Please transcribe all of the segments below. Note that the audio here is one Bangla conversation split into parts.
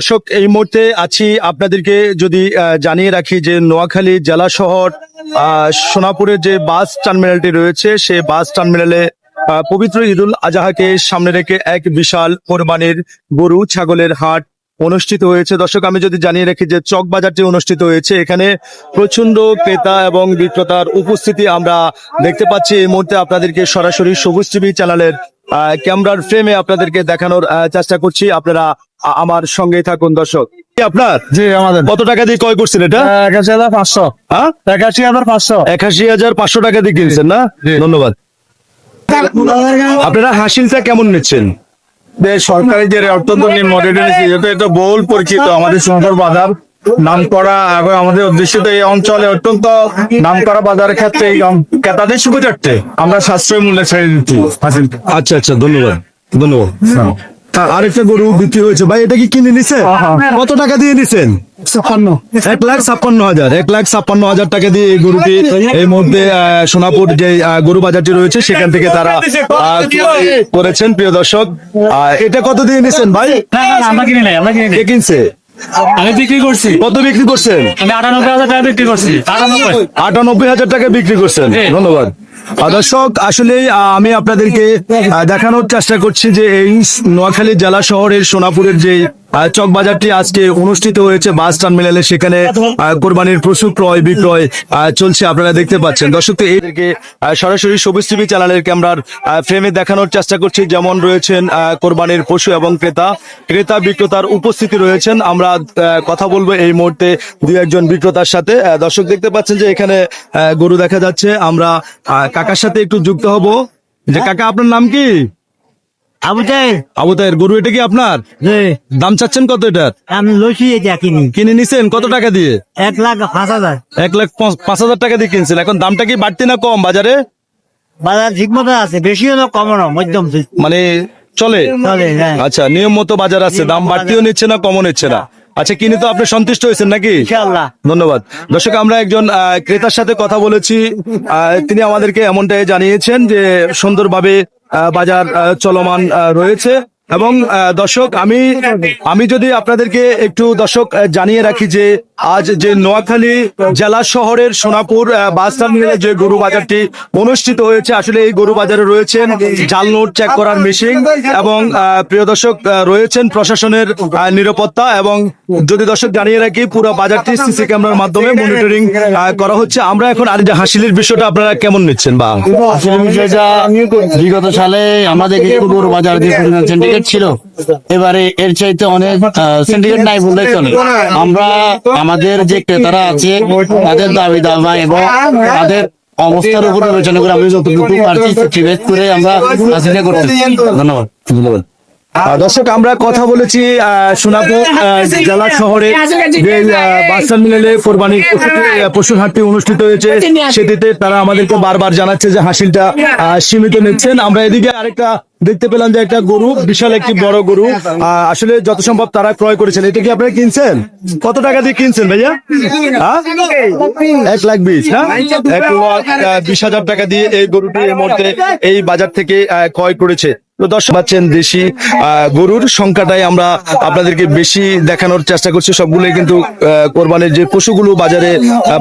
দর্শক, এই মুহূর্তে আছি আপনাদেরকে যদি জানিয়ে রাখি যে নোয়াখালী জেলা শহর সোনাপুরের যে বাস টার্মিনালটি রয়েছে সেই বাস টার্মিনালে পবিত্র ঈদুল আজহাকে সামনে রেখে এক বিশাল কোরবানির গরু ছাগলের হাট অনুষ্ঠিত হয়েছে। দর্শক, আমি যদি জানিয়ে রাখি যে চক বাজারটি অনুষ্ঠিত হয়েছে, এখানে প্রচন্ড ক্রেতা এবং বিক্রেতার উপস্থিতি আমরা দেখতে পাচ্ছি। এই মুহূর্তে আপনাদেরকে সরাসরি সবুজ টিভি চ্যানেলের ক্যামেরার ফ্রেমে আপনাদেরকে দেখানোর চেষ্টা করছি। আপনারা আমার সঙ্গেই থাকুন। দর্শক, আপনার জি আমাদের কত টাকা দিয়ে ক্রয় করছেন এটা? ৮১,৫০০। হ্যাঁ, ৮১,৫০০। ৮১,৫০০ টাকা দিয়ে কিনছেন না? ধন্যবাদ। আপনারা হাসিলটা কেমন নিচ্ছেন? সরকারি যে অত্যন্ত যেহেতু এটা বহুল পরিচিত আমাদের সোনাপুর বাজার নাম করা এবং আমাদের অধ্যুষিত এই অঞ্চলে অত্যন্ত নাম করা বাজারের ক্ষেত্রে এই ক্রেতাদের সুবিধার্থে আমরা সাশ্রয় মূল্যে ছেড়ে দিচ্ছি হাসিলটা। আচ্ছা আচ্ছা, ধন্যবাদ ধন্যবাদ। আরেকটা গরু বিক্রি হয়েছে ভাই, এটা কি কিনে নিছে? কত টাকা দিয়ে নিছেন? ১,৫৬,০০০। ১,৫৬,০০০ টাকা দিয়ে এই গরুটি এই মুহূর্তে সোনাপুর যে গরু বাজারটি রয়েছে সেখান থেকে তারা করেছেন। প্রিয় দর্শক, এটা কত দিয়ে নিছেন ভাই? আমরা কিনে নাই, আমরা কিনে কে কিনছে? আমি বিক্রি করছি। কত বিক্রি করছেন? আমি ৯৮,০০০ টাকা বিক্রি করছি। ৯৮,০০০ টাকা বিক্রি করছেন। ধন্যবাদ। দর্শক, আসলে আমি আপনাদেরকে দেখানোর চেষ্টা করছি যে এই নোয়াখালী জেলা শহরের সোনাপুরের যে চক বাজারটি আজকে অনুষ্ঠিত হয়েছে বাস টার্মিনালে, সেখানে কোরবানির পশু ক্রয় বিক্রয় চলছে, আপনারা দেখতে পাচ্ছেন। দর্শক, তো এদেরকে সরাসরি সবুজ টিভি চ্যানেলের ক্যামেরার ফ্রেমে দেখানোর চেষ্টা করছি। যেমন রয়েছেন কোরবানির পশু এবং ক্রেতা বিক্রেতার উপস্থিতি রয়েছেন। আমরা কথা বলবো এই মুহূর্তে দুই একজন বিক্রেতার সাথে। দর্শক, দেখতে পাচ্ছেন যে এখানে গরু দেখা যাচ্ছে। আমরা কাকার সাথে একটু যুক্ত হব। যে কাকা, আপনার নাম কি? আবু তাহের। গরু এটা কি আপনার? দাম চাচ্ছেন কত এটার? আমি লইছি এটা কিনে নিছেন কত টাকা দিয়ে? ১,৫০,০০০। ১,৫০,০০০ টাকা দিয়ে কিনছেন। এখন দামটা কি বাড়তি না কম বাজারে? বাজার ঠিক মতো আছে, বেশিও না কমও না, মধ্যম মানে চলে। হ্যাঁ। আচ্ছা, নিয়ম মতো বাজার আছে, দাম বাড়তিও নিচ্ছে না কমও নিচ্ছে না। আচ্ছা, কিনে তো আপনি সন্তুষ্ট হয়েছেন নাকি? ইনশাআল্লাহ। ধন্যবাদ। দর্শক, আমরা একজন ক্রেতার সাথে কথা বলেছি। তিনি আমাদেরকে এমনটাই জানিয়েছেন যে সুন্দরভাবে বাজার চলমান রয়েছে। এবং দর্শক, আমি যদি আপনাদেরকে একটু দর্শক জানিয়ে রাখি যে আজ যে নোয়াখালী জেলা শহরের সোনাপুর বাস টার্মিনালে যে গরু বাজারটি অনুষ্ঠিত হয়েছে, আসলে এই গরু বাজারে রয়েছেন জাল নোট চেক করার মেশিন এবং প্রিয় দর্শক রয়েছেন প্রশাসনের নিরাপত্তা। এবং যদি দর্শক জানিয়ে রাখি, পুরো বাজারটি সিসি ক্যামেরার মাধ্যমে মনিটরিং করা হচ্ছে। আমরা এখন আর যে হাসিলের বিষয়টা আপনারা কেমন নিচ্ছেন? বা আসলে বিষয়টা বিগত সালে আমাদের গরু বাজার যে সিন্ডিকেট ছিল, এবারে এর চাইতে অনেক সিন্ডিকেট নাই বললে চলে। আমরা আমাদের যে ক্রেতারা আছে তাদের দাবি দাবা এবং তাদের অবস্থার উপর বিবেচনা করে আমরা যতটুকু পারছি করে আমরা হাসিল করতেছি। ধন্যবাদ। ধন্যবাদ। দর্শক, আমরা কথা বলেছি সোনাপুর জেলা শহরে যে বাস টার্মিনালে কোরবানির পশুর হাটটি অনুষ্ঠিত হয়েছে, সেটিতে তারা আমাদেরকে বারবার জানাচ্ছে যে হাসিলটা সীমিত নিচ্ছেন। আমরা এদিকে আরেকটা দেখতে পেলাম যে একটা গরু, বিশাল একটি বড় গরু, আসলে যত সম্ভব তারা ক্রয় করেছেন। এটা কি আপনারা কিনছেন? কত টাকা দিয়ে কিনছেন ভাইয়া? ১,২০,০০০ না? ১,২০,০০০ টাকা দিয়ে এই গরুটি এই মুহূর্তে এই বাজার থেকে ক্রয় করেছে। তো দর্শক পাচ্ছেন, দেশি গরুর সংখ্যাটাই আমরা আপনাদেরকে বেশি দেখানোর চেষ্টা করছি। সবগুলোই কিন্তু কোরবানির যে পশুগুলো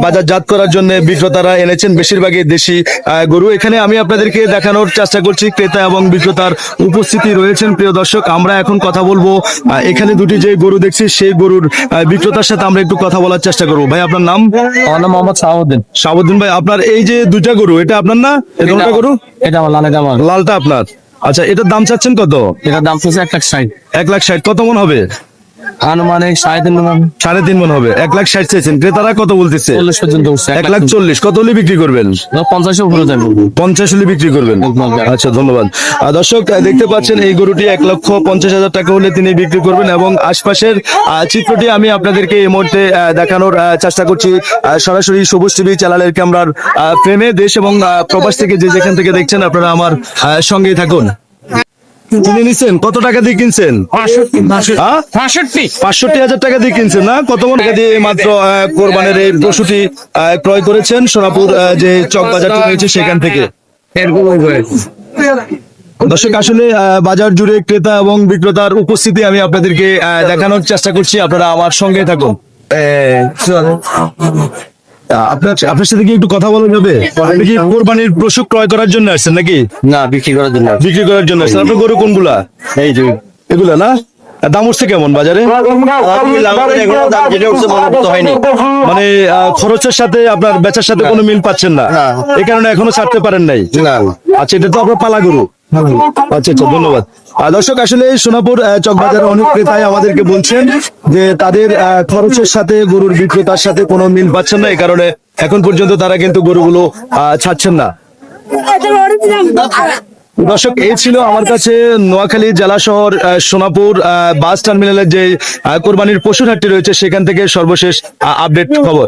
বাজারজাত করার জন্য বিক্রেতারা এনেছেন, বেশিরভাগই দেশি গরু। এখানে আমি আপনাদেরকে দেখানোর চেষ্টা করছি, ক্রেতা এবং বিক্রেতার উপস্থিতি রয়েছেন। প্রিয় দর্শক, আমরা এখন কথা বলবো এখানে দুটি যে গরু দেখছি সেই গরুর বিক্রেতার সাথে আমরা একটু কথা বলার চেষ্টা করবো। ভাই, আপনার নাম? আমার নাম মোহাম্মদ শাহাবুদ্দিন। শাহাবুদ্দিন ভাই, আপনার এই যে দুইটা গরু, এটা আপনার না? এটা গরু, এটা আমার লালটা আপনার। আচ্ছা, এটার দাম চাচ্ছেন কত? এটার দাম হচ্ছে ১,৬০,০০০। ১,৬০,০০০। কত মন হবে? আনুমানিক ৩.৫ মণ। ৩.৫ মন হবে। ১,৬০,০০০ চাইছেন, ক্রেতারা কত বলতেছে? ৪০ পর্যন্ত। ১,৪০,০০০। কত হলে বিক্রি করবেন? ৫০ উপরে যাবে। ৫০ হলে বিক্রি করবেন। আচ্ছা, ধন্যবাদ। দর্শক, দেখতে পাচ্ছেন এই গরুটি ১,৫০,০০০ টাকা হলে তিনি বিক্রি করবেন। এবং আশপাশের চিত্রটি আমি আপনাদেরকে এই মুহূর্তে দেখানোর চেষ্টা করছি সরাসরি সবুজ টিভি চ্যানেলের ক্যামেরার ফ্রেমে। দেশ এবং প্রবাস থেকে যে যেখান থেকে দেখছেন, আপনারা আমার সঙ্গেই থাকুন। কিনে নিচ্ছেন কত টাকা দিয়ে কিনছেন? ৬৫,০০০ টাকা দিয়ে কিনছেন না? কত মন টাকা দিয়ে মাত্র কোরবানির এই পশুটি ক্রয় করেছেন সোনাপুর যে চক বাজারটি রয়েছে সেখান থেকে? দর্শক আসলে বাজার জুড়ে ক্রেতা এবং বিক্রেতার উপস্থিতি আমি আপনাদেরকে দেখানোর চেষ্টা করছি, আপনারা আমার সঙ্গে থাকুন। আপনার সাথে কি একটু কথা বলা যাবে? আপনি কি কোরবানির পশু ক্রয় করার জন্য আসছেন নাকি? না, বিক্রি করার জন্য। বিক্রি করার জন্য আসছেন। আপনার গরু কোনগুলা? এই যে এগুলা না? দাম উঠছে কেমন বাজারে? হয়নি। মানে খরচের সাথে আপনার বেচার সাথে কোনো মিল পাচ্ছেন না, এই কারণে এখনো ছাড়তে পারেন নাই। আচ্ছা, এটা তো আপনার পালা গরু। আচ্ছা আচ্ছা, ধন্যবাদ। দর্শক আসলে সোনাপুর চকবাজার অনেক ক্রেতাই আমাদেরকে বলছেন যে তাদের খরচের সাথে গরুর বিক্রেতার সাথে কোনো মিল পাচ্ছেন না, এই কারণে এখন পর্যন্ত তারা কিন্তু গরুগুলো ছাড়ছেন না। দর্শক, এই ছিল আমার কাছে নোয়াখালী জেলা শহর সোনাপুর বাস টার্মিনালের যে কোরবানির পশুর হাটটি রয়েছে সেখান থেকে সর্বশেষ আপডেট খবর।